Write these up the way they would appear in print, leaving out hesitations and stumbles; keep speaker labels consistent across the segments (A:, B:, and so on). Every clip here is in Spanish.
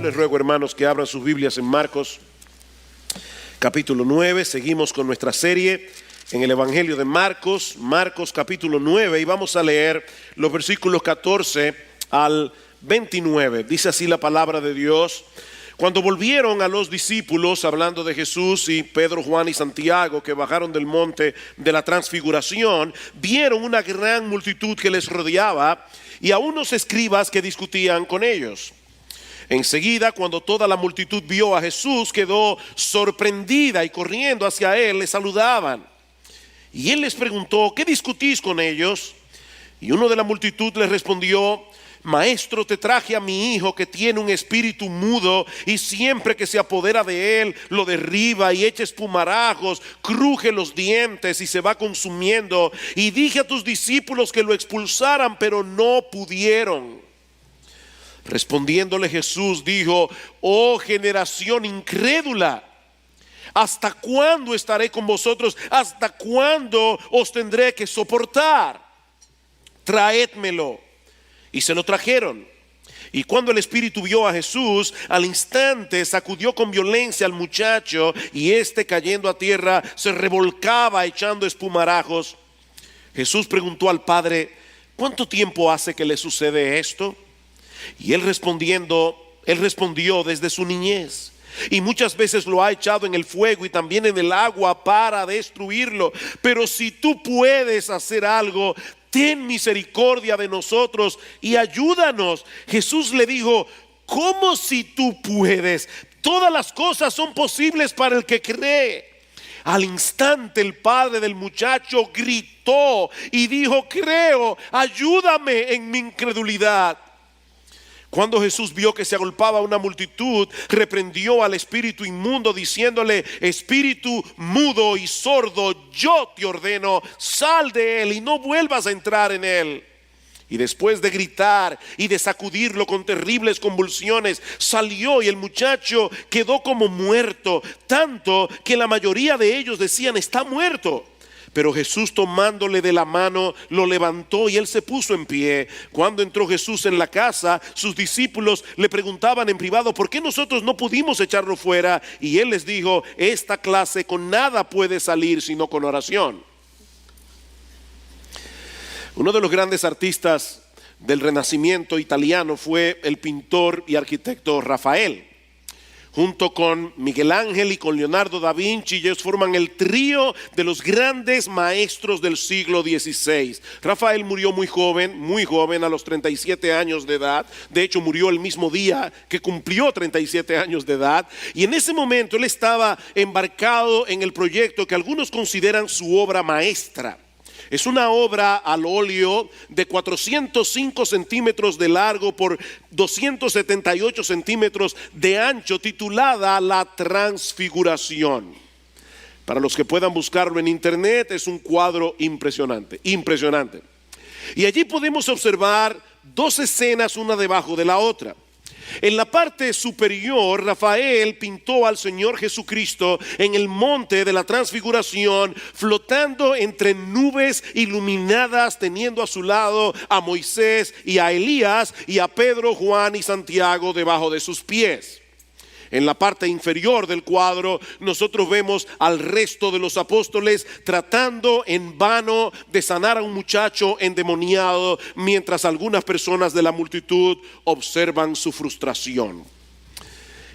A: les ruego, hermanos, que abran sus Biblias en Marcos capítulo 9. Seguimos con nuestra serie en el Evangelio de Marcos, Marcos capítulo 9, y vamos a leer los versículos 14 al 29. Dice así la palabra de Dios: cuando volvieron a los discípulos, hablando de Jesús y Pedro, Juan y Santiago, que bajaron del monte de la transfiguración, vieron una gran multitud que les rodeaba y a unos escribas que discutían con ellos. Enseguida, cuando toda la multitud vio a Jesús, quedó sorprendida y corriendo hacia él le saludaban. Y él les preguntó: ¿qué discutís con ellos? Y uno de la multitud les respondió: Maestro, te traje a mi hijo que tiene un espíritu mudo y siempre que se apodera de él lo derriba y echa espumarajos, cruje los dientes y se va consumiendo. Y dije a tus discípulos que lo expulsaran, pero no pudieron. Respondiéndole Jesús dijo: oh generación incrédula, ¿hasta cuándo estaré con vosotros? ¿Hasta cuándo os tendré que soportar? Traédmelo. Y se lo trajeron. Y cuando el espíritu vio a Jesús, al instante sacudió con violencia al muchacho, y éste, cayendo a tierra, se revolcaba echando espumarajos. Jesús preguntó al padre: ¿cuánto tiempo hace que le sucede esto? Y él respondió: desde su niñez. Y muchas veces lo ha echado en el fuego y también en el agua para destruirlo. Pero si tú puedes hacer algo, ten misericordia de nosotros y ayúdanos. Jesús le dijo: ¿cómo si tú puedes? Todas las cosas son posibles para el que cree. Al instante el padre del muchacho gritó y dijo: creo, ayúdame en mi incredulidad. Cuando Jesús vio que se agolpaba una multitud, reprendió al espíritu inmundo diciéndole: espíritu mudo y sordo, yo te ordeno, sal de él y no vuelvas a entrar en él. Y después de gritar y de sacudirlo con terribles convulsiones, salió y el muchacho quedó como muerto, tanto que la mayoría de ellos decían: está muerto. Pero Jesús, tomándole de la mano, lo levantó y él se puso en pie. Cuando entró Jesús en la casa, sus discípulos le preguntaban en privado: ¿por qué nosotros no pudimos echarlo fuera? Y él les dijo: esta clase con nada puede salir sino con oración. Uno de los grandes artistas del Renacimiento italiano fue el pintor y arquitecto Rafael. Junto con Miguel Ángel y con Leonardo da Vinci, ellos forman el trío de los grandes maestros del siglo XVI. Rafael murió muy joven, a los 37 años de edad. De hecho, murió el mismo día que cumplió 37 años de edad. Y en ese momento él estaba embarcado en el proyecto que algunos consideran su obra maestra. Es una obra al óleo de 405 centímetros de largo por 278 centímetros de ancho, titulada La Transfiguración. Para los que puedan buscarlo en internet, es un cuadro impresionante. Y allí podemos observar dos escenas, una debajo de la otra. En la parte superior, Rafael pintó al Señor Jesucristo en el monte de la transfiguración, flotando entre nubes iluminadas, teniendo a su lado a Moisés y a Elías, y a Pedro, Juan y Santiago debajo de sus pies. En la parte inferior del cuadro nosotros vemos al resto de los apóstoles tratando en vano de sanar a un muchacho endemoniado, mientras algunas personas de la multitud observan su frustración.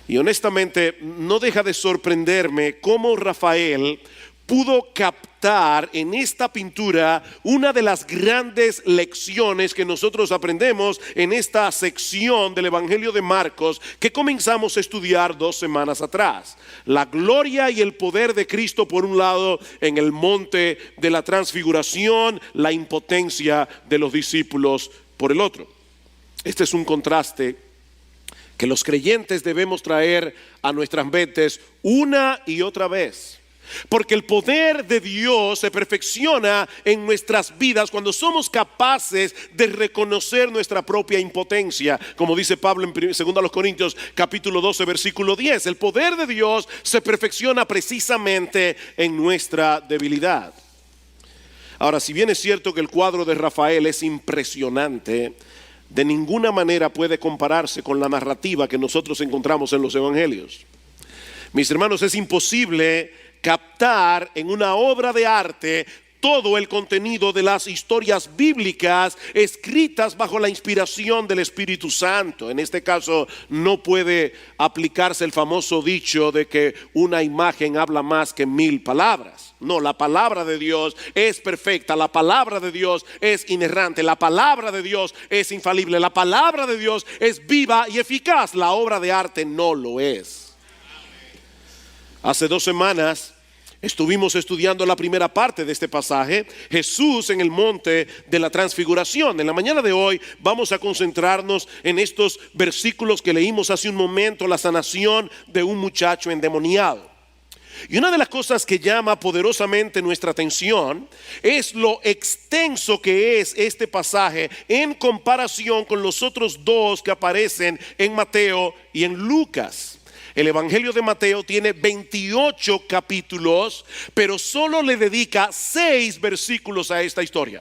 A: Y honestamente no deja de sorprenderme cómo Rafael pudo captar en esta pintura una de las grandes lecciones que nosotros aprendemos en esta sección del Evangelio de Marcos que comenzamos a estudiar 2 semanas atrás. La gloria y el poder de Cristo por un lado en el monte de la transfiguración, la impotencia de los discípulos por el otro. Este es un contraste que los creyentes debemos traer a nuestras mentes una y otra vez. Porque el poder de Dios se perfecciona en nuestras vidas cuando somos capaces de reconocer nuestra propia impotencia. Como dice Pablo en 2 Corintios capítulo 12 versículo 10. El poder de Dios se perfecciona precisamente en nuestra debilidad. Ahora, si bien es cierto que el cuadro de Rafael es impresionante, de ninguna manera puede compararse con la narrativa que nosotros encontramos en los evangelios. Mis hermanos, es imposible captar en una obra de arte todo el contenido de las historias bíblicas escritas bajo la inspiración del Espíritu Santo. En este caso no puede aplicarse el famoso dicho de que una imagen habla más que 1000 palabras. No, la palabra de Dios es perfecta, la palabra de Dios es inerrante, la palabra de Dios es infalible, la palabra de Dios es viva y eficaz. La obra de arte no lo es. Hace 2 semanas estuvimos estudiando la primera parte de este pasaje, Jesús en el monte de la transfiguración. En la mañana de hoy vamos a concentrarnos en estos versículos que leímos hace un momento, la sanación de un muchacho endemoniado. Y una de las cosas que llama poderosamente nuestra atención es lo extenso que es este pasaje en comparación con los otros 2 que aparecen en Mateo y en Lucas. El Evangelio de Mateo tiene 28 capítulos, pero solo le dedica 6 versículos a esta historia.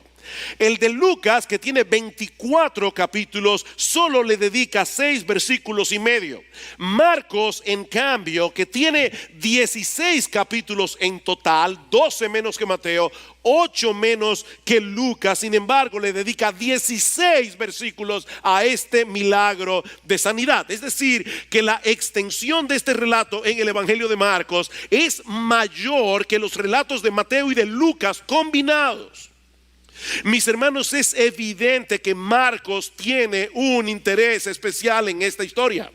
A: El de Lucas, que tiene 24 capítulos, solo le dedica 6 versículos y medio. Marcos, en cambio, que tiene 16 capítulos en total, 12 menos que Mateo, 8 menos que Lucas, sin embargo le dedica 16 versículos a este milagro de sanidad. Es decir, que la extensión de este relato en el Evangelio de Marcos es mayor que los relatos de Mateo y de Lucas combinados. Mis hermanos, es evidente que Marcos tiene un interés especial en esta historia,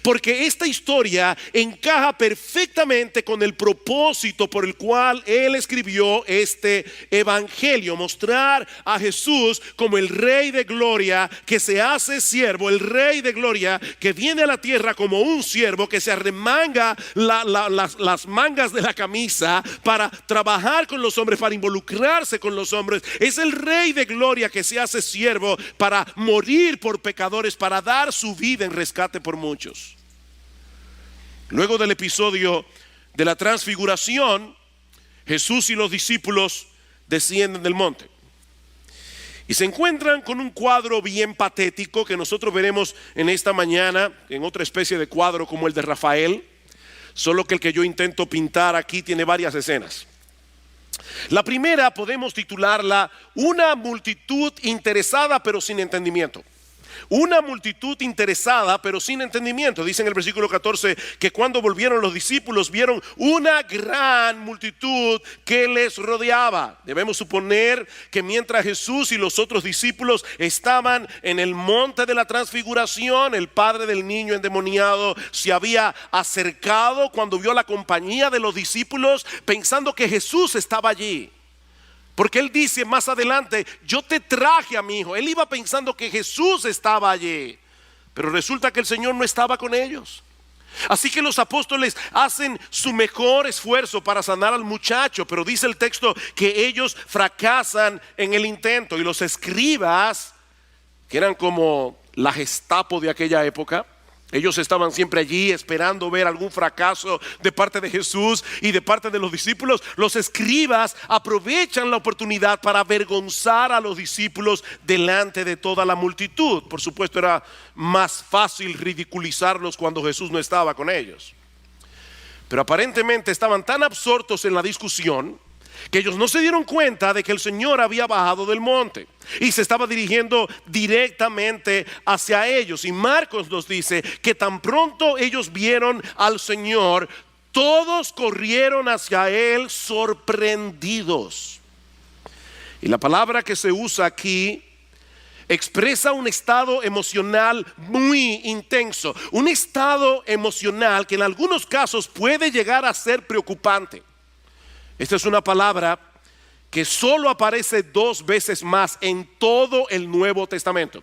A: porque esta historia encaja perfectamente con el propósito por el cual él escribió este evangelio: mostrar a Jesús como el Rey de Gloria que se hace siervo, el Rey de Gloria que viene a la tierra como un siervo, que se arremanga las mangas de la camisa para trabajar con los hombres, para involucrarse con los hombres. Es el Rey de Gloria que se hace siervo para morir por pecadores, para dar su vida en rescate por muchos. Luego del episodio de la transfiguración, Jesús y los discípulos descienden del monte y se encuentran con un cuadro bien patético que nosotros veremos en esta mañana, en otra especie de cuadro como el de Rafael, solo que el que yo intento pintar aquí tiene varias escenas. La primera podemos titularla una multitud interesada pero sin entendimiento. Una multitud interesada pero sin entendimiento. Dice en el versículo 14 que cuando volvieron los discípulos vieron una gran multitud que les rodeaba. Debemos suponer que mientras Jesús y los otros discípulos estaban en el monte de la transfiguración, el padre del niño endemoniado se había acercado cuando vio la compañía de los discípulos, pensando que Jesús estaba allí. Porque él dice más adelante: yo te traje a mi hijo. Él iba pensando que Jesús estaba allí, pero resulta que el Señor no estaba con ellos. Así que los apóstoles hacen su mejor esfuerzo para sanar al muchacho, pero dice el texto que ellos fracasan en el intento. Y los escribas, que eran como la Gestapo de aquella época, ellos estaban siempre allí esperando ver algún fracaso de parte de Jesús y de parte de los discípulos. Los escribas aprovechan la oportunidad para avergonzar a los discípulos delante de toda la multitud. Por supuesto, era más fácil ridiculizarlos cuando Jesús no estaba con ellos. Pero aparentemente estaban tan absortos en la discusión que ellos no se dieron cuenta de que el Señor había bajado del monte y se estaba dirigiendo directamente hacia ellos. Y Marcos nos dice que tan pronto ellos vieron al Señor, todos corrieron hacia Él sorprendidos. Y la palabra que se usa aquí expresa un estado emocional muy intenso, un estado emocional que en algunos casos puede llegar a ser preocupante. Esta es una palabra que solo aparece 2 veces más en todo el Nuevo Testamento.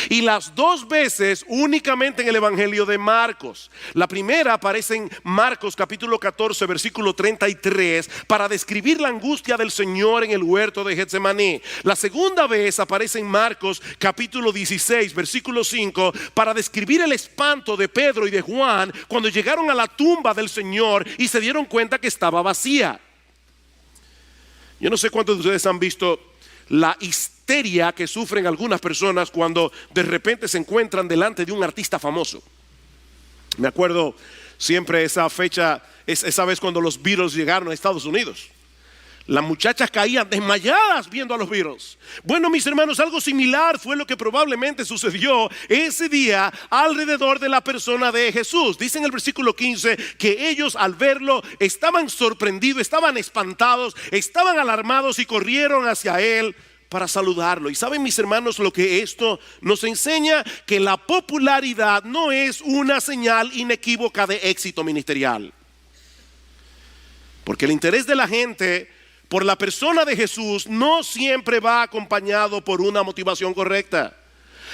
A: Y las 2 veces únicamente en el Evangelio de Marcos. La primera aparece en Marcos capítulo 14 versículo 33 para describir la angustia del Señor en el huerto de Getsemaní. La segunda vez aparece en Marcos capítulo 16 versículo 5 para describir el espanto de Pedro y de Juan cuando llegaron a la tumba del Señor y se dieron cuenta que estaba vacía. Yo no sé cuántos de ustedes han visto la historia histeria que sufren algunas personas cuando de repente se encuentran delante de un artista famoso. Me acuerdo siempre esa fecha, esa vez cuando los Beatles llegaron a Estados Unidos. Las muchachas caían desmayadas viendo a los Beatles. Bueno, mis hermanos, algo similar fue lo que probablemente sucedió ese día alrededor de la persona de Jesús. Dice en el versículo 15 que ellos al verlo estaban sorprendidos, estaban espantados, estaban alarmados y corrieron hacia él para saludarlo. Y saben, mis hermanos, lo que esto nos enseña: que la popularidad no es una señal inequívoca de éxito ministerial. Porque el interés de la gente por la persona de Jesús no siempre va acompañado por una motivación correcta.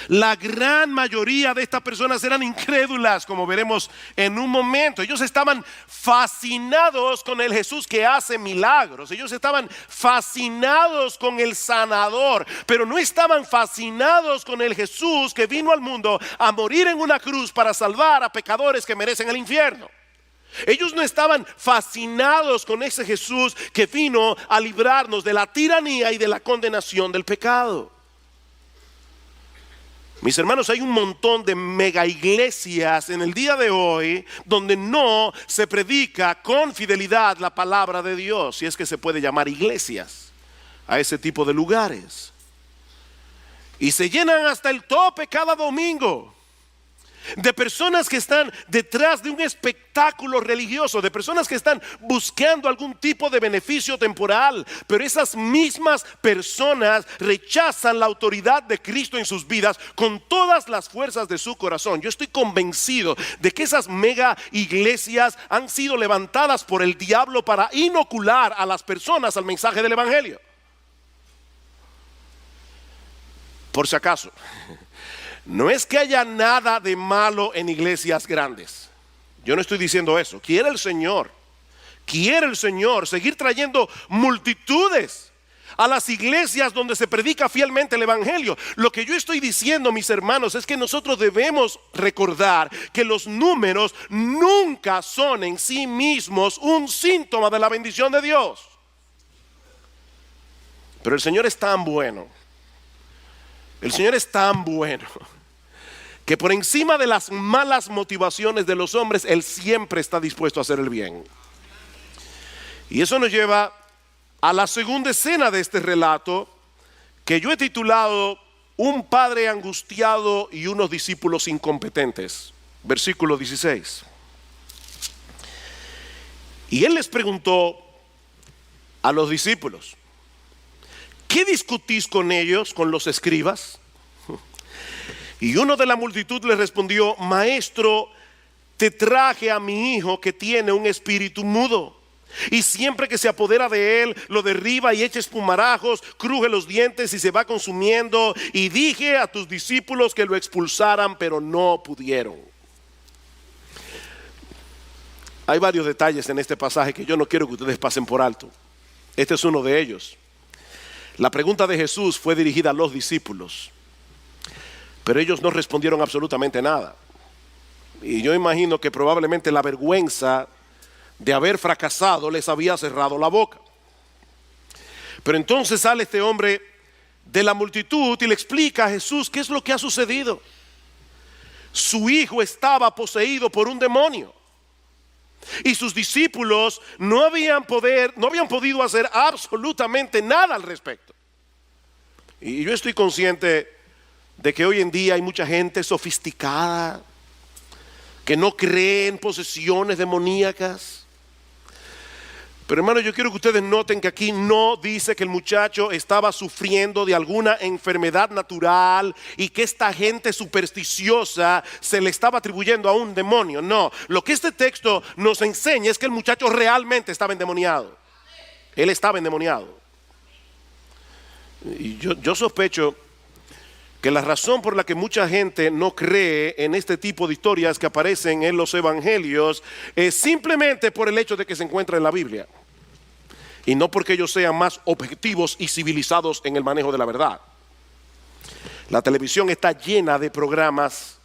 A: La gran mayoría de estas personas eran incrédulas, como veremos en un momento. Ellos estaban fascinados con el Jesús que hace milagros. Ellos estaban fascinados con el sanador, pero no estaban fascinados con el Jesús que vino al mundo a morir en una cruz para salvar a pecadores que merecen el infierno. Ellos no estaban fascinados con ese Jesús que vino a librarnos de la tiranía y de la condenación del pecado. Mis hermanos, hay un montón de mega iglesias en el día de hoy donde no se predica con fidelidad la palabra de Dios, si es que se puede llamar iglesias a ese tipo de lugares. Y se llenan hasta el tope cada domingo de personas que están detrás de un espectáculo religioso, de personas que están buscando algún tipo de beneficio temporal. Pero esas mismas personas rechazan la autoridad de Cristo en sus vidas con todas las fuerzas de su corazón. Yo estoy convencido de que esas mega iglesias han sido levantadas por el diablo para inocular a las personas al mensaje del evangelio. Por si acaso, no es que haya nada de malo en iglesias grandes. Yo no estoy diciendo eso. Quiere el Señor seguir trayendo multitudes a las iglesias donde se predica fielmente el evangelio. Lo que yo estoy diciendo, mis hermanos, es que nosotros debemos recordar que los números nunca son en sí mismos un síntoma de la bendición de Dios. Pero el Señor es tan bueno. El Señor es tan bueno que por encima de las malas motivaciones de los hombres, Él siempre está dispuesto a hacer el bien. Y eso nos lleva a la segunda escena de este relato, que yo he titulado Un padre angustiado y unos discípulos incompetentes. Versículo 16. Y Él les preguntó a los discípulos: ¿qué discutís con ellos, con los escribas? Y uno de la multitud le respondió: Maestro, te traje a mi hijo que tiene un espíritu mudo, y siempre que se apodera de él, lo derriba y echa espumarajos, cruje los dientes y se va consumiendo. Y dije a tus discípulos que lo expulsaran, pero no pudieron. Hay varios detalles en este pasaje que yo no quiero que ustedes pasen por alto. Este es uno de ellos. La pregunta de Jesús fue dirigida a los discípulos, pero ellos no respondieron absolutamente nada. Y yo imagino que probablemente la vergüenza de haber fracasado les había cerrado la boca. Pero entonces sale este hombre de la multitud y le explica a Jesús qué es lo que ha sucedido. Su hijo estaba poseído por un demonio, y sus discípulos no habían podido hacer absolutamente nada al respecto. Y yo estoy consciente de que hoy en día hay mucha gente sofisticada que no cree en posesiones demoníacas. Pero hermano, yo quiero que ustedes noten que aquí no dice que el muchacho estaba sufriendo de alguna enfermedad natural y que esta gente supersticiosa se le estaba atribuyendo a un demonio. No, lo que este texto nos enseña es que el muchacho realmente estaba endemoniado. Él estaba endemoniado. Y yo sospecho que la razón por la que mucha gente no cree en este tipo de historias que aparecen en los evangelios es simplemente por el hecho de que se encuentra en la Biblia, y no porque ellos sean más objetivos y civilizados en el manejo de la verdad. La televisión está llena de programas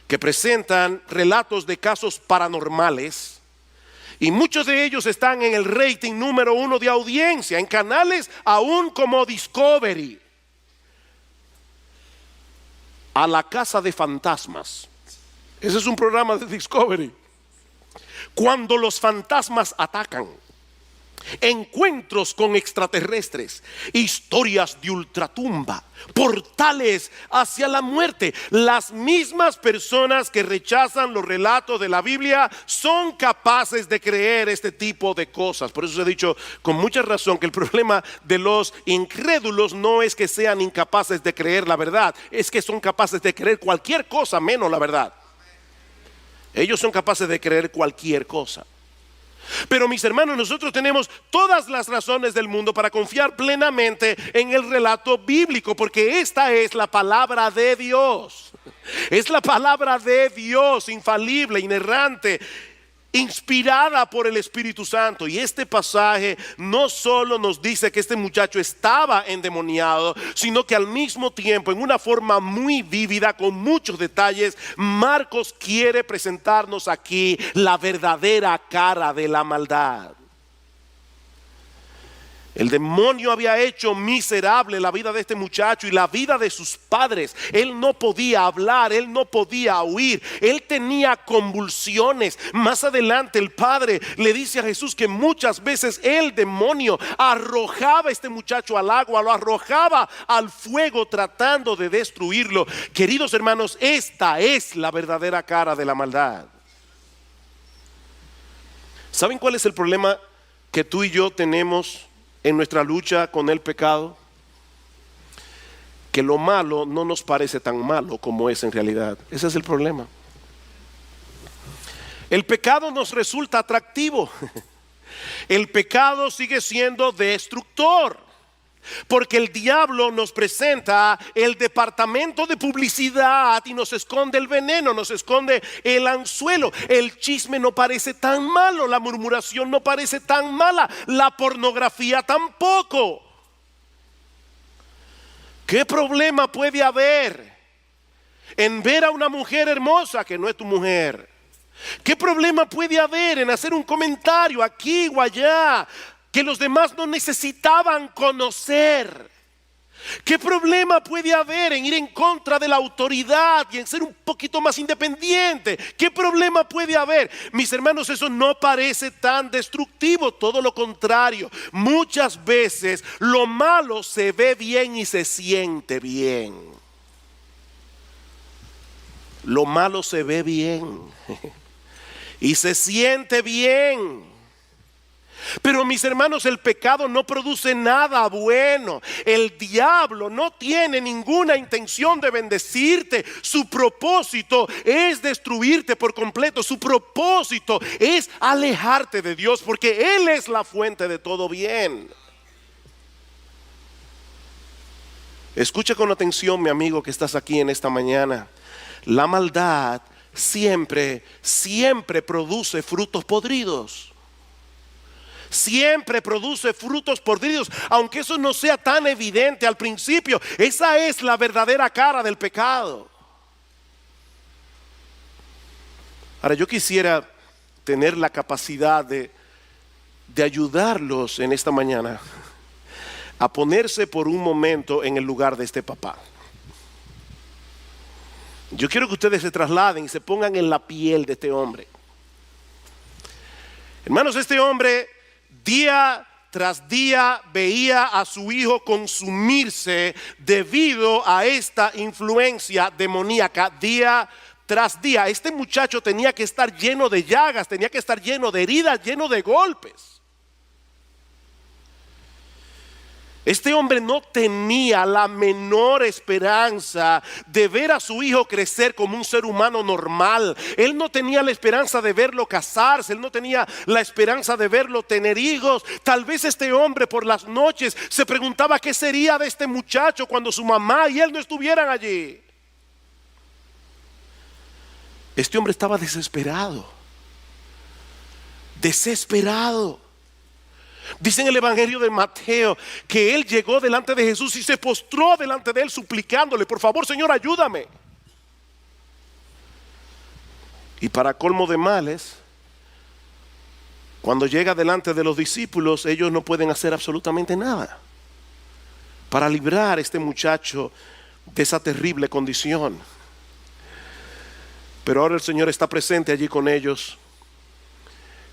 A: que presentan relatos de casos paranormales, y muchos de ellos están en el rating número 1 de audiencia, en canales aún como Discovery. a la casa de fantasmas. Ese es un programa de Discovery. Cuando los fantasmas atacan, encuentros con extraterrestres, historias de ultratumba, portales hacia la muerte. Las mismas personas que rechazan los relatos de la Biblia son capaces de creer este tipo de cosas. Por eso se ha dicho con mucha razón que el problema de los incrédulos no es que sean incapaces de creer la verdad, es que son capaces de creer cualquier cosa menos la verdad. Ellos son capaces de creer cualquier cosa. Pero mis hermanos, nosotros tenemos todas las razones del mundo para confiar plenamente en el relato bíblico, porque esta es la palabra de Dios. Es la palabra de Dios, infalible, inerrante, inspirada por el Espíritu Santo. Y este pasaje no solo nos dice que este muchacho estaba endemoniado, sino que al mismo tiempo, en una forma muy vívida, con muchos detalles, Marcos quiere presentarnos aquí la verdadera cara de la maldad. El demonio había hecho miserable la vida de este muchacho y la vida de sus padres. Él no podía hablar, él no podía huir, él tenía convulsiones. Más adelante el padre le dice a Jesús que muchas veces el demonio arrojaba a este muchacho al agua, lo arrojaba al fuego tratando de destruirlo. Queridos hermanos, esta es la verdadera cara de la maldad. ¿Saben cuál es el problema que tú y yo tenemos en nuestra lucha con el pecado? Que lo malo no nos parece tan malo como es en realidad. Ese es el problema. El pecado nos resulta atractivo. El pecado sigue siendo destructor, porque el diablo nos presenta el departamento de publicidad y nos esconde el veneno, nos esconde el anzuelo. El chisme no parece tan malo, la murmuración no parece tan mala, la pornografía tampoco. ¿Qué problema puede haber en ver a una mujer hermosa que no es tu mujer? ¿Qué problema puede haber en hacer un comentario aquí o allá que los demás no necesitaban conocer? ¿Qué problema puede haber en ir en contra de la autoridad y en ser un poquito más independiente? ¿Qué problema puede haber? Mis hermanos, eso no parece tan destructivo, todo lo contrario. Muchas veces lo malo se ve bien y se siente bien. Lo malo se ve bien y se siente bien. Pero mis hermanos, el pecado no produce nada bueno. El diablo no tiene ninguna intención de bendecirte. Su propósito es destruirte por completo. Su propósito es alejarte de Dios, porque Él es la fuente de todo bien. Escucha con atención, mi amigo que estás aquí en esta mañana. La maldad siempre produce frutos podridos. Siempre produce frutos podridos, aunque eso no sea tan evidente al principio. Esa es la verdadera cara del pecado. Ahora, yo quisiera tener la capacidad de ayudarlos en esta mañana a ponerse por un momento en el lugar de este papá. Yo quiero que ustedes se trasladen y se pongan en la piel de este hombre. Hermanos, este hombre día tras día veía a su hijo consumirse debido a esta influencia demoníaca. Día tras día, este muchacho tenía que estar lleno de llagas, tenía que estar lleno de heridas, lleno de golpes. Este hombre no tenía la menor esperanza de ver a su hijo crecer como un ser humano normal. Él no tenía la esperanza de verlo casarse, él no tenía la esperanza de verlo tener hijos. Tal vez este hombre por las noches se preguntaba qué sería de este muchacho cuando su mamá y él no estuvieran allí. Este hombre estaba desesperado. Dice en el Evangelio de Mateo que él llegó delante de Jesús y se postró delante de él suplicándole: por favor, Señor, ayúdame. Y para colmo de males, cuando llega delante de los discípulos, ellos no pueden hacer absolutamente nada para librar a este muchacho de esa terrible condición. Pero ahora el Señor está presente allí con ellos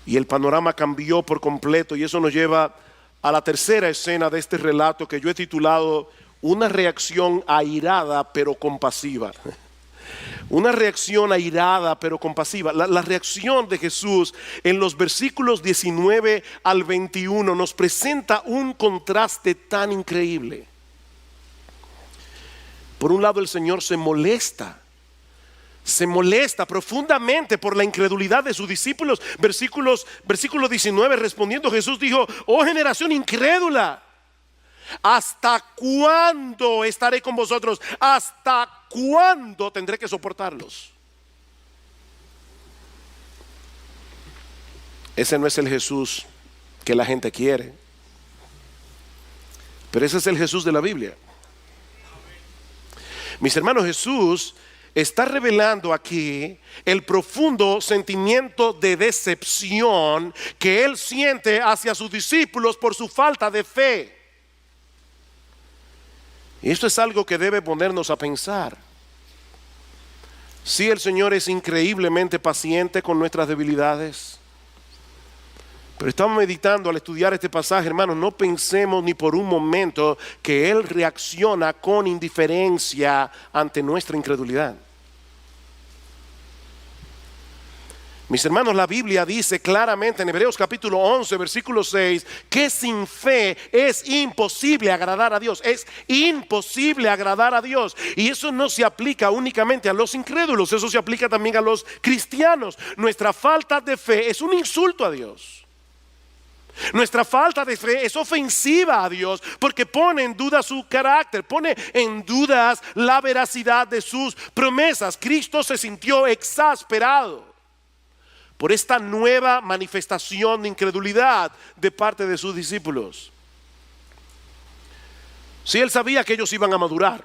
A: y el panorama cambió por completo, y eso nos lleva a la tercera escena de este relato que yo he titulado Una reacción airada pero compasiva. Una reacción airada pero compasiva. La reacción de Jesús en los versículos 19 al 21 nos presenta un contraste tan increíble. Por un lado, el Señor se molesta profundamente por la incredulidad de sus discípulos. Versículo 19, respondiendo Jesús dijo: oh generación incrédula, ¿hasta cuándo estaré con vosotros? ¿Hasta cuándo tendré que soportarlos? Ese no es el Jesús que la gente quiere, pero ese es el Jesús de la Biblia. Mis hermanos, Jesús está revelando aquí el profundo sentimiento de decepción que Él siente hacia sus discípulos por su falta de fe. Y esto es algo que debe ponernos a pensar. Sí, el Señor es increíblemente paciente con nuestras debilidades, pero estamos meditando al estudiar este pasaje, hermanos, no pensemos ni por un momento que Él reacciona con indiferencia ante nuestra incredulidad. Mis hermanos, la Biblia dice claramente en Hebreos capítulo 11, versículo 6, que sin fe es imposible agradar a Dios. Es imposible agradar a Dios. Y eso no se aplica únicamente a los incrédulos, eso se aplica también a los cristianos. Nuestra falta de fe es un insulto a Dios. Nuestra falta de fe es ofensiva a Dios porque pone en duda su carácter, pone en dudas la veracidad de sus promesas. Cristo se sintió exasperado por esta nueva manifestación de incredulidad de parte de sus discípulos. Sí, Él sabía que ellos iban a madurar.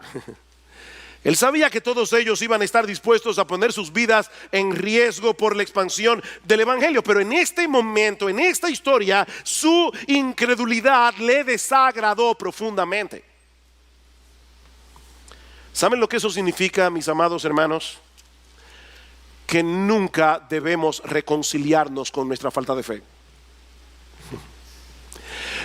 A: Él sabía que todos ellos iban a estar dispuestos a poner sus vidas en riesgo por la expansión del Evangelio. Pero en este momento, en esta historia, su incredulidad le desagradó profundamente. ¿Saben lo que eso significa, mis amados hermanos? Que nunca debemos reconciliarnos con nuestra falta de fe.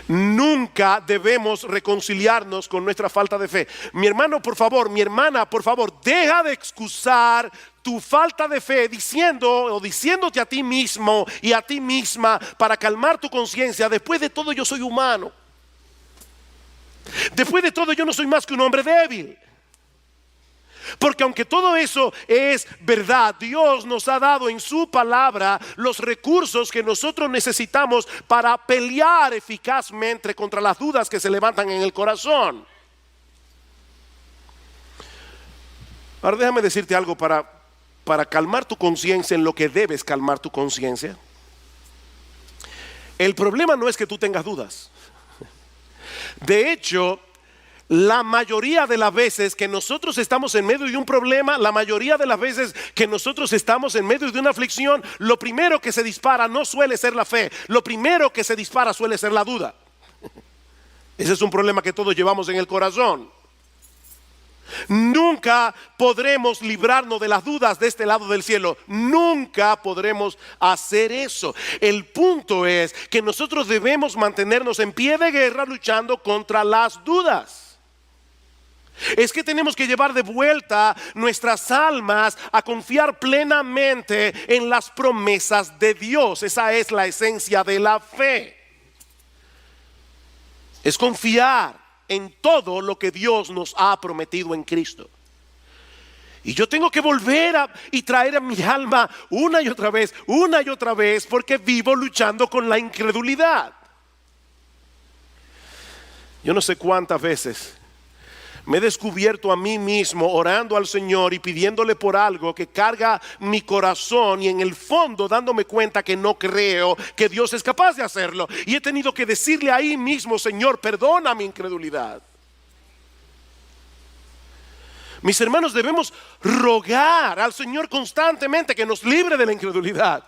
A: Nunca debemos reconciliarnos con nuestra falta de fe. Mi hermano, por favor, mi hermana, por favor, deja de excusar tu falta de fe diciéndote a ti mismo y a ti misma para calmar tu conciencia: después de todo yo soy humano. Después de todo yo no soy más que un hombre débil. Porque aunque todo eso es verdad, Dios nos ha dado en su palabra los recursos que nosotros necesitamos para pelear eficazmente contra las dudas que se levantan en el corazón. Ahora déjame decirte algo para calmar tu conciencia en lo que debes calmar tu conciencia. El problema no es que tú tengas dudas. De hecho, la mayoría de las veces que nosotros estamos en medio de un problema, la mayoría de las veces que nosotros estamos en medio de una aflicción, lo primero que se dispara no suele ser la fe. Lo primero que se dispara suele ser la duda. Ese es un problema que todos llevamos en el corazón. Nunca podremos librarnos de las dudas de este lado del cielo. Nunca podremos hacer eso. El punto es que nosotros debemos mantenernos en pie de guerra luchando contra las dudas. Es que tenemos que llevar de vuelta nuestras almas a confiar plenamente en las promesas de Dios. Esa es la esencia de la fe. Es confiar en todo lo que Dios nos ha prometido en Cristo. Y yo tengo que volver y traer a mi alma una y otra vez, porque vivo luchando con la incredulidad. Yo no sé cuántas veces me he descubierto a mí mismo orando al Señor y pidiéndole por algo que carga mi corazón, y en el fondo dándome cuenta que no creo que Dios es capaz de hacerlo. Y he tenido que decirle ahí mismo: Señor, perdona mi incredulidad. Mis hermanos, debemos rogar al Señor constantemente que nos libre de la incredulidad.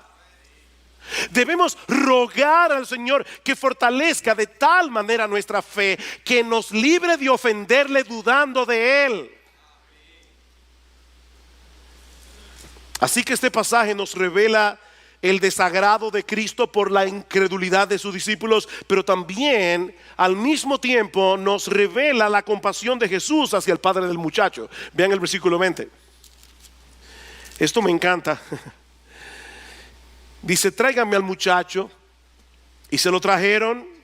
A: Debemos rogar al Señor que fortalezca de tal manera nuestra fe, que nos libre de ofenderle dudando de Él. Así que este pasaje nos revela el desagrado de Cristo por la incredulidad de sus discípulos, pero también al mismo tiempo nos revela la compasión de Jesús hacia el padre del muchacho. Vean el versículo 20. Esto me encanta. Dice: tráiganme al muchacho. Y se lo trajeron.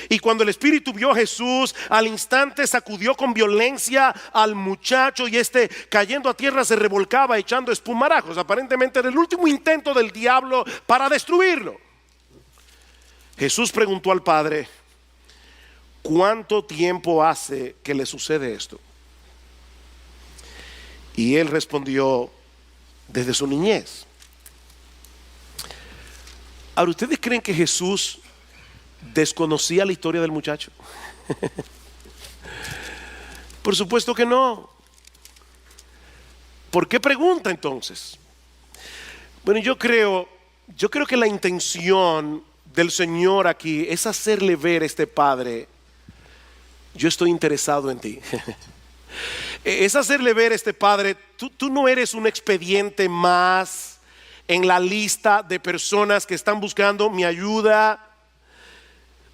A: Y cuando el espíritu vio a Jesús, al instante sacudió con violencia al muchacho, y este, cayendo a tierra, se revolcaba echando espumarajos. Aparentemente era el último intento del diablo para destruirlo. Jesús preguntó al padre: ¿cuánto tiempo hace que le sucede esto? Y él respondió: desde su niñez. Ahora, ¿ustedes creen que Jesús desconocía la historia del muchacho? Por supuesto que no. ¿Por qué pregunta entonces? Bueno, yo creo que la intención del Señor aquí es hacerle ver a este padre: yo estoy interesado en ti. Es hacerle ver a este padre: tú no eres un expediente más en la lista de personas que están buscando mi ayuda.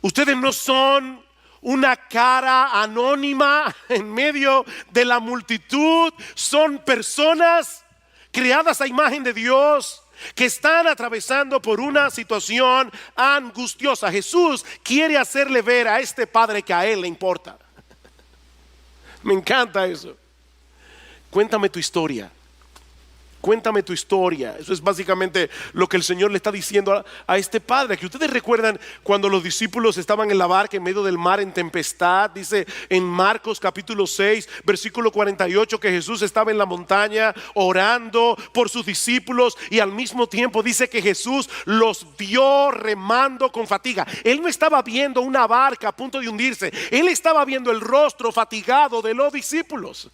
A: Ustedes no son una cara anónima en medio de la multitud. Son personas creadas a imagen de Dios, que están atravesando por una situación angustiosa. Jesús quiere hacerle ver a este padre que a él le importa. Me encanta eso. Cuéntame tu historia. Cuéntame tu historia. Eso es básicamente lo que el Señor le está diciendo a este padre. Que ustedes recuerdan cuando los discípulos estaban en la barca en medio del mar en tempestad. Dice en Marcos capítulo 6 versículo 48 que Jesús estaba en la montaña orando por sus discípulos, y al mismo tiempo dice que Jesús los vio remando con fatiga. Él no estaba viendo una barca a punto de hundirse. Él estaba viendo el rostro fatigado de los discípulos.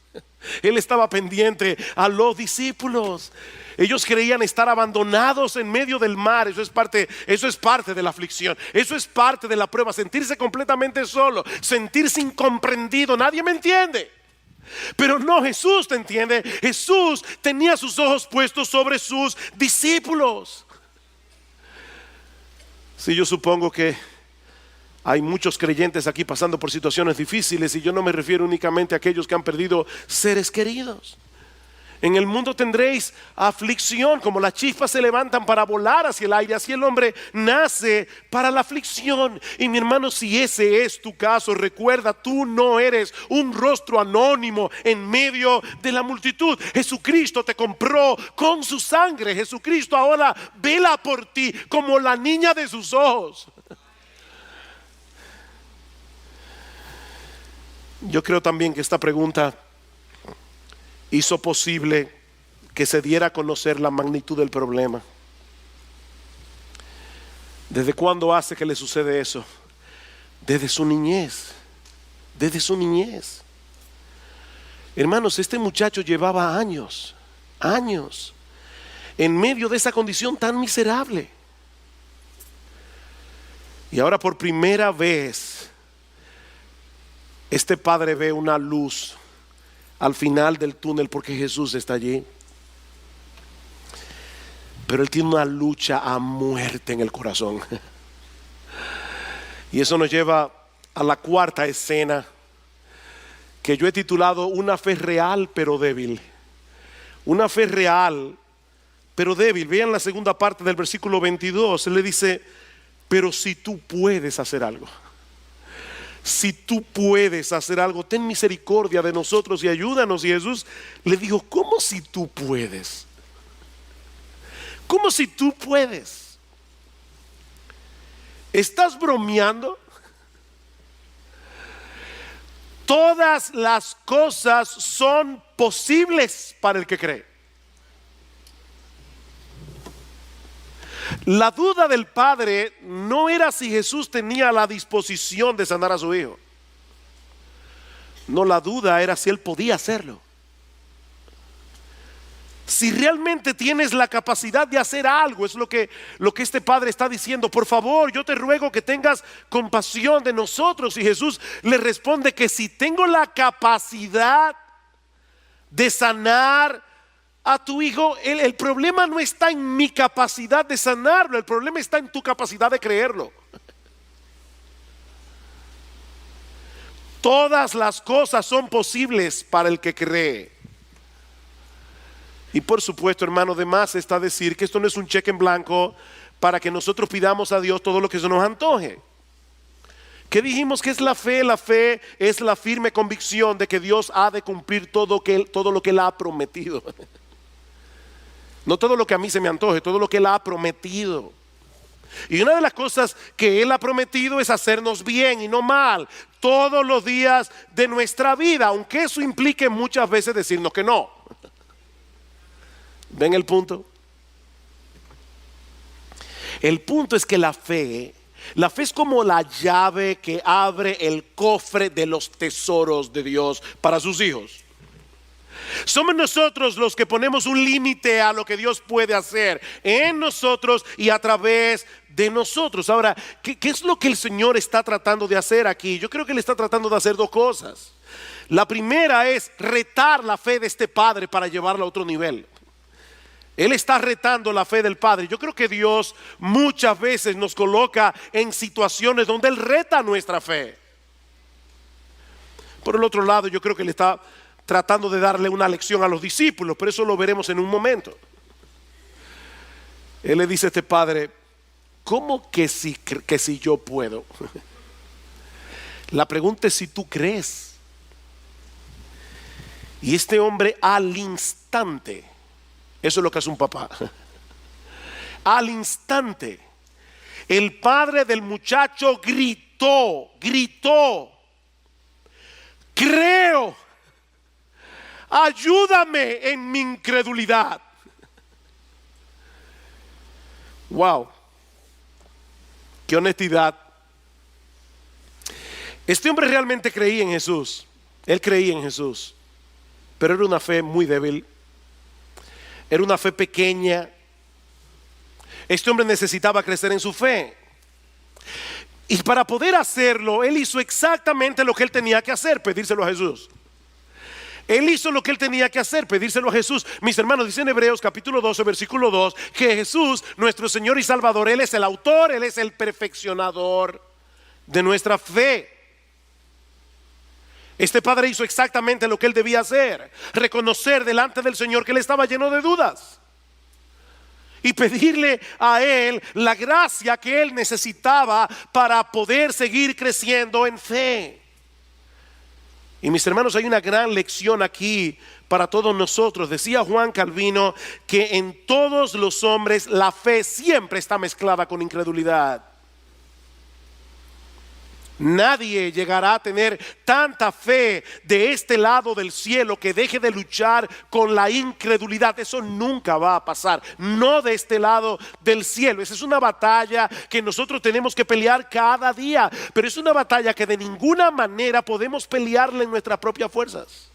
A: Él estaba pendiente a los discípulos. Ellos creían estar abandonados en medio del mar. Eso es parte de la aflicción. Eso es parte de la prueba. Sentirse completamente solo, sentirse incomprendido. Nadie me entiende. Pero no, Jesús te entiende. Jesús tenía sus ojos puestos sobre sus discípulos. Sí, yo supongo que hay muchos creyentes aquí pasando por situaciones difíciles, y yo no me refiero únicamente a aquellos que han perdido seres queridos. En el mundo tendréis aflicción, como las chispas se levantan para volar hacia el aire, así el hombre nace para la aflicción. Y mi hermano, si ese es tu caso, recuerda, tú no eres un rostro anónimo en medio de la multitud. Jesucristo te compró con su sangre. Jesucristo ahora vela por ti como la niña de sus ojos. Yo creo también que esta pregunta hizo posible que se diera a conocer la magnitud del problema. ¿Desde cuándo hace que le sucede eso? Desde su niñez. Desde su niñez. Hermanos, este muchacho llevaba años en medio de esa condición tan miserable. Y ahora por primera vez este padre ve una luz al final del túnel, porque Jesús está allí. Pero él tiene una lucha a muerte en el corazón. Y eso nos lleva a la cuarta escena, que yo he titulado Una fe real pero débil. Una fe real pero débil. Vean la segunda parte del versículo 22. Él le dice: pero si tú puedes hacer algo, si tú puedes hacer algo, ten misericordia de nosotros y ayúdanos. Y Jesús le dijo: ¿cómo si tú puedes? ¿Cómo si tú puedes? ¿Estás bromeando? Todas las cosas son posibles para el que cree. La duda del padre no era si Jesús tenía la disposición de sanar a su hijo. No, la duda era si él podía hacerlo. Si realmente tienes la capacidad de hacer algo, es lo que este padre está diciendo. Por favor, yo te ruego que tengas compasión de nosotros. Y Jesús le responde que si tengo la capacidad de sanar a tu hijo, el problema no está en mi capacidad de sanarlo, el problema está en tu capacidad de creerlo. Todas las cosas son posibles para el que cree. Y por supuesto, hermano, de más está decir que esto no es un cheque en blanco para que nosotros pidamos a Dios todo lo que se nos antoje. ¿Qué dijimos que es la fe? La fe es la firme convicción de que Dios ha de cumplir todo lo que Él ha prometido. No todo lo que a mí se me antoje, todo lo que Él ha prometido. Y una de las cosas que Él ha prometido es hacernos bien y no mal todos los días de nuestra vida, aunque eso implique muchas veces decirnos que no. ¿Ven el punto? El punto es que la fe es como la llave que abre el cofre de los tesoros de Dios para sus hijos. Somos nosotros los que ponemos un límite a lo que Dios puede hacer en nosotros y a través de nosotros. Ahora, ¿qué es lo que el Señor está tratando de hacer aquí? Yo creo que Él está tratando de hacer dos cosas. La primera es retar la fe de este padre para llevarla a otro nivel. Él está retando la fe del Padre. Yo creo que Dios muchas veces nos coloca en situaciones donde Él reta nuestra fe. Por el otro lado, yo creo que Él está tratando de darle una lección a los discípulos, pero eso lo veremos en un momento. Él le dice a este padre: ¿cómo que si yo puedo? La pregunta es si tú crees. Y este hombre al instante, eso es lo que hace un papá. Al instante, el padre del muchacho gritó: creo, ayúdame en mi incredulidad. Wow, qué honestidad. Este hombre realmente creía en Jesús. Él creía en Jesús, pero era una fe muy débil. Era una fe pequeña. Este hombre necesitaba crecer en su fe. Y para poder hacerlo, él hizo exactamente lo que él tenía que hacer: pedírselo a Jesús. Él hizo lo que él tenía que hacer: pedírselo a Jesús. Mis hermanos, dice en Hebreos capítulo 12, versículo 2, que Jesús, nuestro Señor y Salvador, Él es el autor, Él es el perfeccionador de nuestra fe. Este padre hizo exactamente lo que él debía hacer: reconocer delante del Señor que él estaba lleno de dudas y pedirle a Él la gracia que él necesitaba para poder seguir creciendo en fe. Y mis hermanos, hay una gran lección aquí para todos nosotros. Decía Juan Calvino que en todos los hombres la fe siempre está mezclada con incredulidad. Nadie llegará a tener tanta fe de este lado del cielo que deje de luchar con la incredulidad. Eso nunca va a pasar, no de este lado del cielo. Esa es una batalla que nosotros tenemos que pelear cada día, pero es una batalla que de ninguna manera podemos pelearla en nuestras propias fuerzas.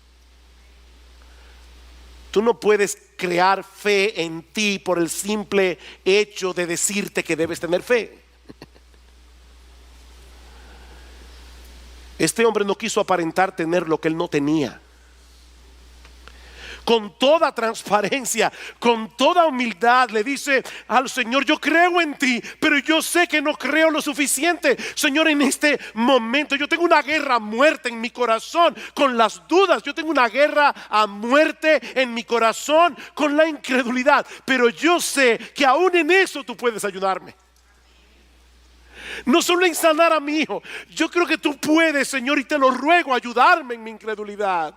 A: Tú no puedes crear fe en ti por el simple hecho de decirte que debes tener fe. Este hombre no quiso aparentar tener lo que él no tenía. Con toda transparencia, con toda humildad, le dice al Señor: yo creo en ti, pero yo sé que no creo lo suficiente. Señor, en este momento yo tengo una guerra a muerte en mi corazón con las dudas. Yo tengo una guerra a muerte en mi corazón con la incredulidad, pero yo sé que aún en eso tú puedes ayudarme. No solo en sanar a mi hijo, yo creo que tú puedes, Señor, y te lo ruego, ayudarme en mi incredulidad.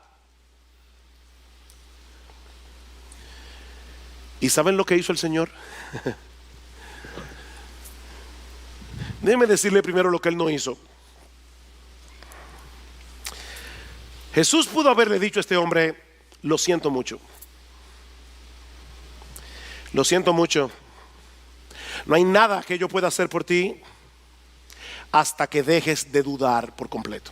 A: ¿Y saben lo que hizo el Señor? Déjeme decirle primero lo que él no hizo. Jesús pudo haberle dicho a este hombre: lo siento mucho. Lo siento mucho. No hay nada que yo pueda hacer por ti hasta que dejes de dudar por completo.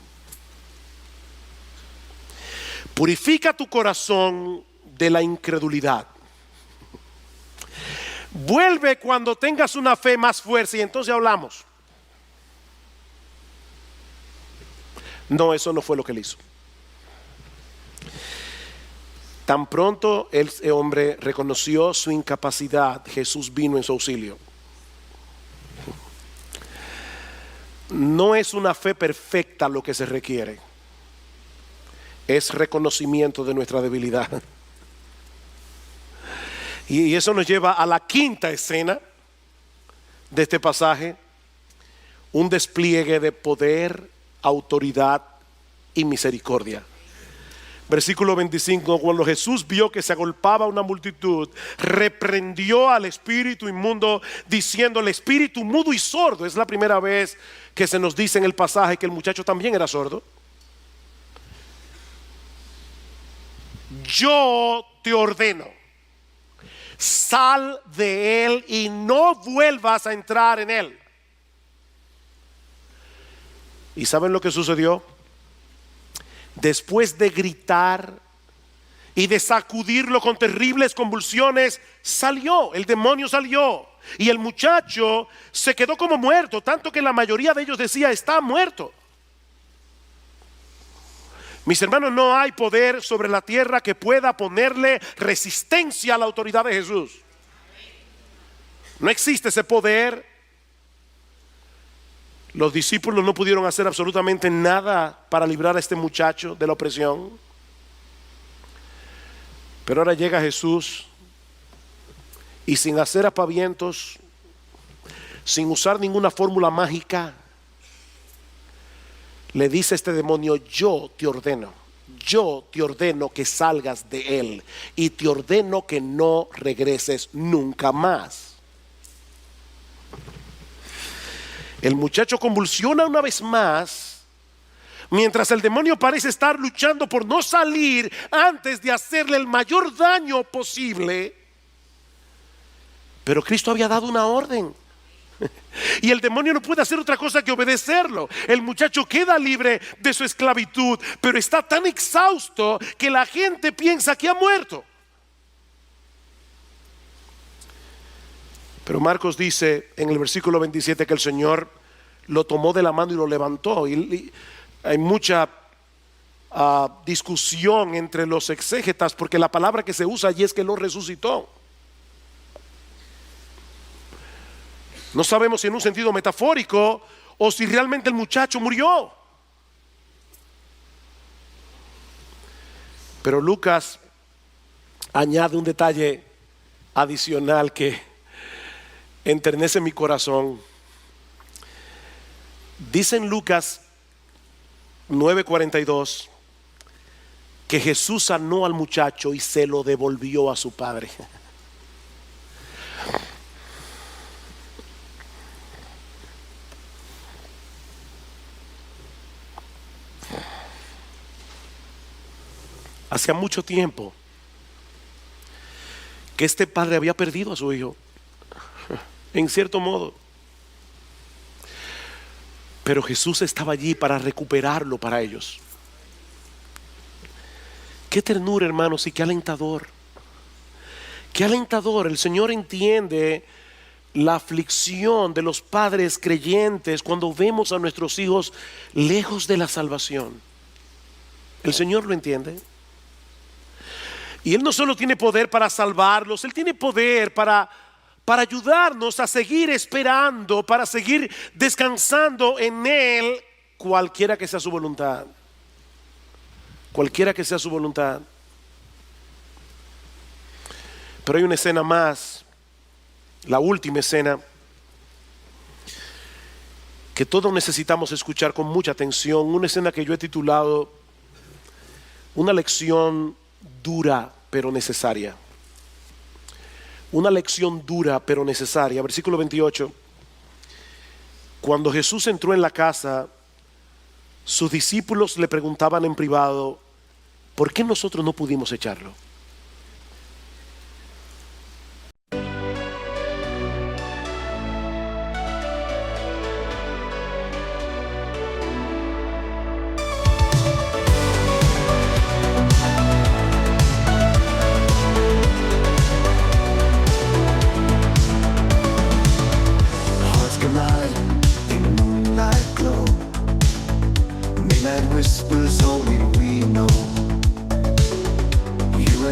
A: Purifica tu corazón de la incredulidad. Vuelve cuando tengas una fe más fuerte y entonces hablamos. No, eso no fue lo que él hizo. Tan pronto ese hombre reconoció su incapacidad, Jesús vino en su auxilio. No es una fe perfecta lo que se requiere, es reconocimiento de nuestra debilidad. Y eso nos lleva a la quinta escena de este pasaje, un despliegue de poder, autoridad y misericordia. Versículo 25, cuando Jesús vio que se agolpaba una multitud, reprendió al espíritu inmundo, diciendo: el espíritu mudo y sordo. Es la primera vez que se nos dice en el pasaje que el muchacho también era sordo. Yo te ordeno, sal de él y no vuelvas a entrar en él. ¿Y saben lo que sucedió? Después de gritar y de sacudirlo con terribles convulsiones, salió, el demonio salió. Y el muchacho se quedó como muerto, tanto que la mayoría de ellos decía: está muerto. Mis hermanos, no hay poder sobre la tierra que pueda ponerle resistencia a la autoridad de Jesús. No existe ese poder. Los discípulos no pudieron hacer absolutamente nada para librar a este muchacho de la opresión. Pero ahora llega Jesús y, sin hacer aspavientos, sin usar ninguna fórmula mágica, le dice a este demonio: yo te ordeno que salgas de él y te ordeno que no regreses nunca más. El muchacho convulsiona una vez más, mientras el demonio parece estar luchando por no salir antes de hacerle el mayor daño posible. Pero Cristo había dado una orden y el demonio no puede hacer otra cosa que obedecerlo. El muchacho queda libre de su esclavitud, pero está tan exhausto que la gente piensa que ha muerto. Pero Marcos dice en el versículo 27 que el Señor lo tomó de la mano y lo levantó. Y hay mucha discusión entre los exégetas, porque la palabra que se usa allí es que lo resucitó. No sabemos si en un sentido metafórico o si realmente el muchacho murió. Pero Lucas añade un detalle adicional que enternece mi corazón. Dice en Lucas 9:42 que Jesús sanó al muchacho y se lo devolvió a su padre. Hacía mucho tiempo que este padre había perdido a su hijo, en cierto modo. Pero Jesús estaba allí para recuperarlo para ellos. Qué ternura, hermanos, y qué alentador. Qué alentador. El Señor entiende la aflicción de los padres creyentes cuando vemos a nuestros hijos lejos de la salvación. El Señor lo entiende. Y Él no solo tiene poder para salvarlos, Él tiene poder para ayudarnos a seguir esperando, para seguir descansando en Él, cualquiera que sea su voluntad. Cualquiera que sea su voluntad. Pero hay una escena más, la última escena, que todos necesitamos escuchar con mucha atención. Una escena que yo he titulado una lección dura pero necesaria. Una lección dura pero necesaria. Versículo 28. Cuando Jesús entró en la casa, sus discípulos le preguntaban en privado: ¿por qué nosotros no pudimos echarlo?
B: Whispers only we know. You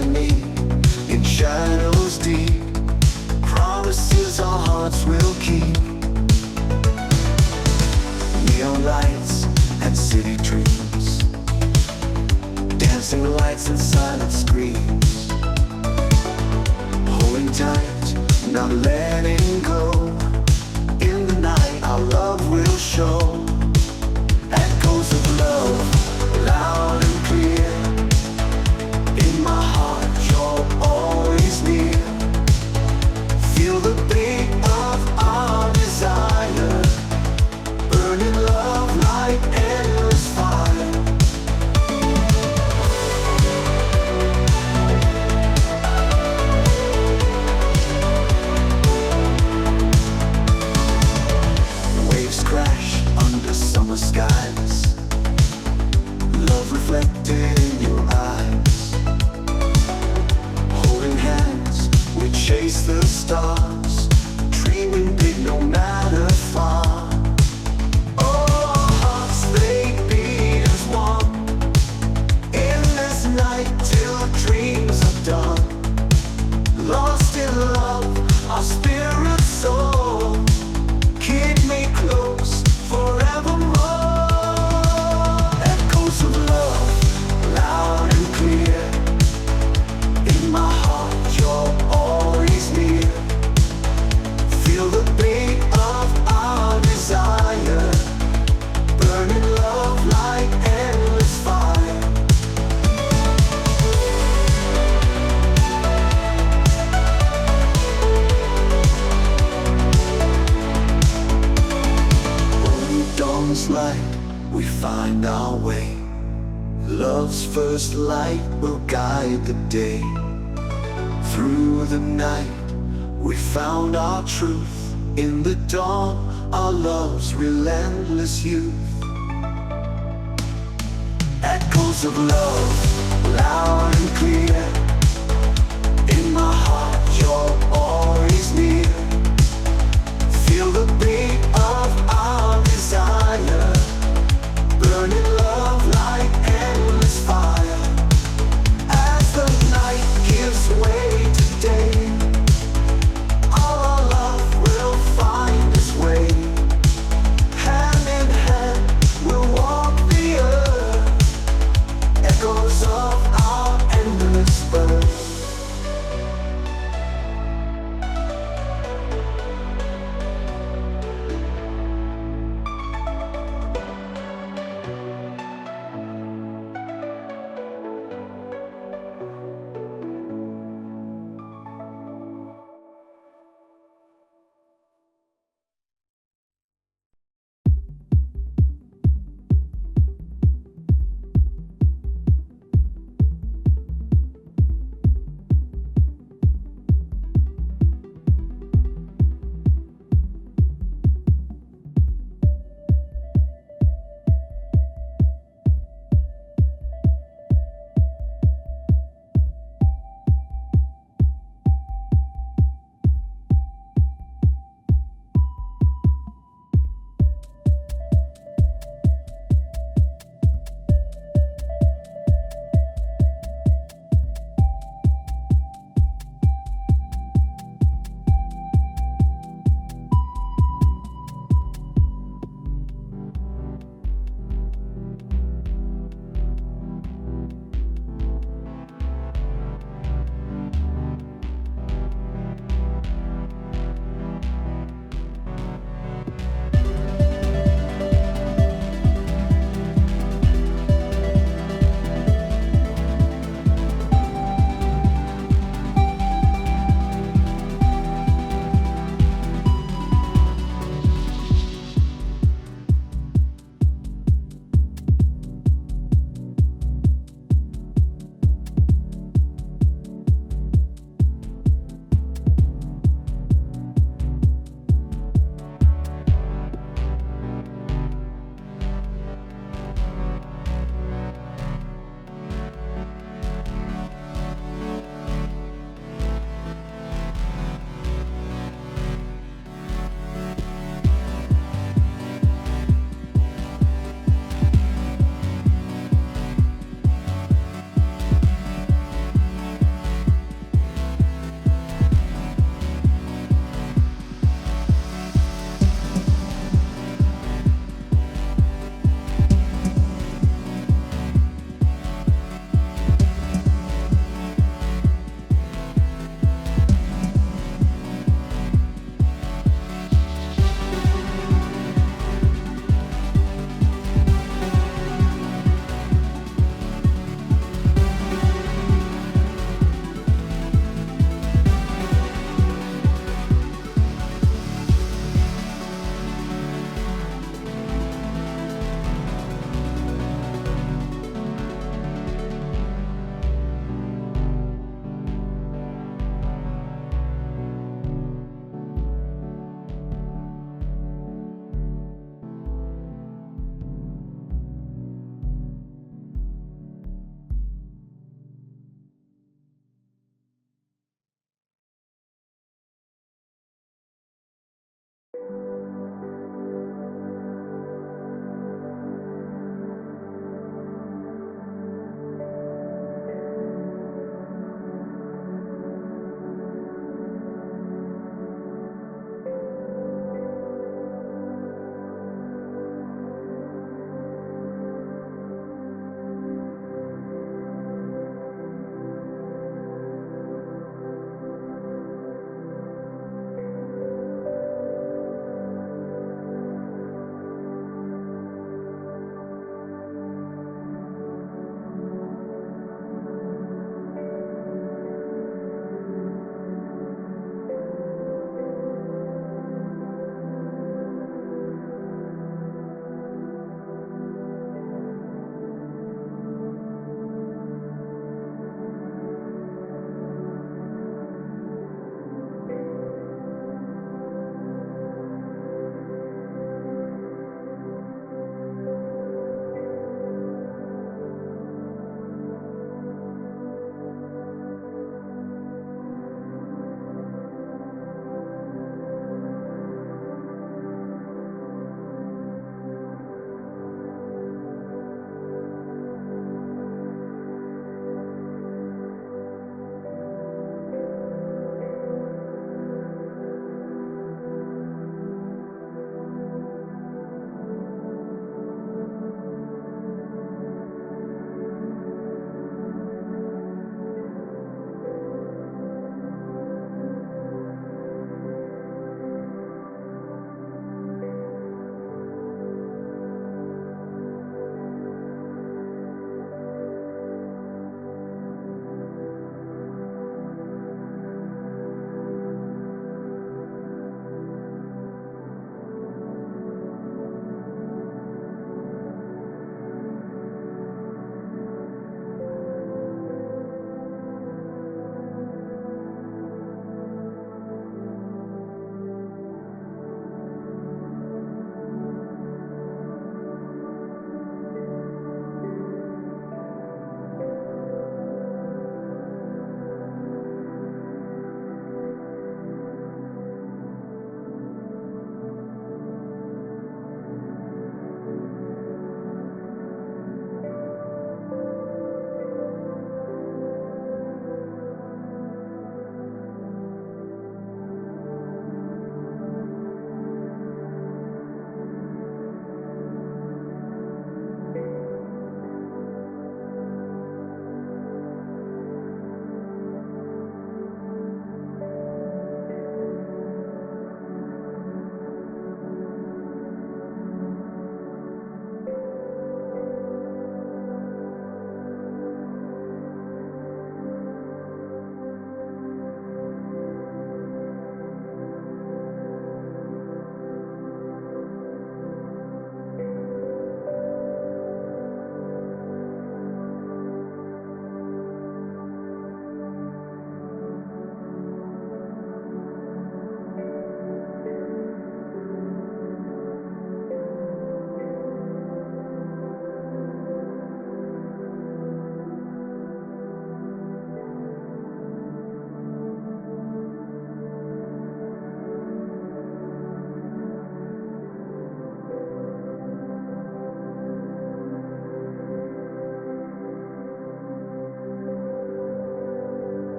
B: our hearts will keep. Neon lights and city dreams, dancing lights and silent screams, holding tight, not letting go. In the night our love will show. Echoes of love, loud and clear. In my heart you're always near. Feel the beat of our desire, burning love like endless fire. Waves crash under summer skies, love reflected in your eyes. Holding hands, we chase the stars, dreaming big no matter far. Oh, our hearts, they beat as one, in this night till dreams are done. Lost in love, our spirits soar. Keep me close forevermore. Echoes of love, loud and clear. In my heart you're always near. Feel the beat of our desire, burning love like endless fire. When dawn's light, we find our way. Love's first light will guide the day. Through the night, we found our truth. In the dawn, our love's relentless youth. Echoes of love, loud and clear. In my heart, you're all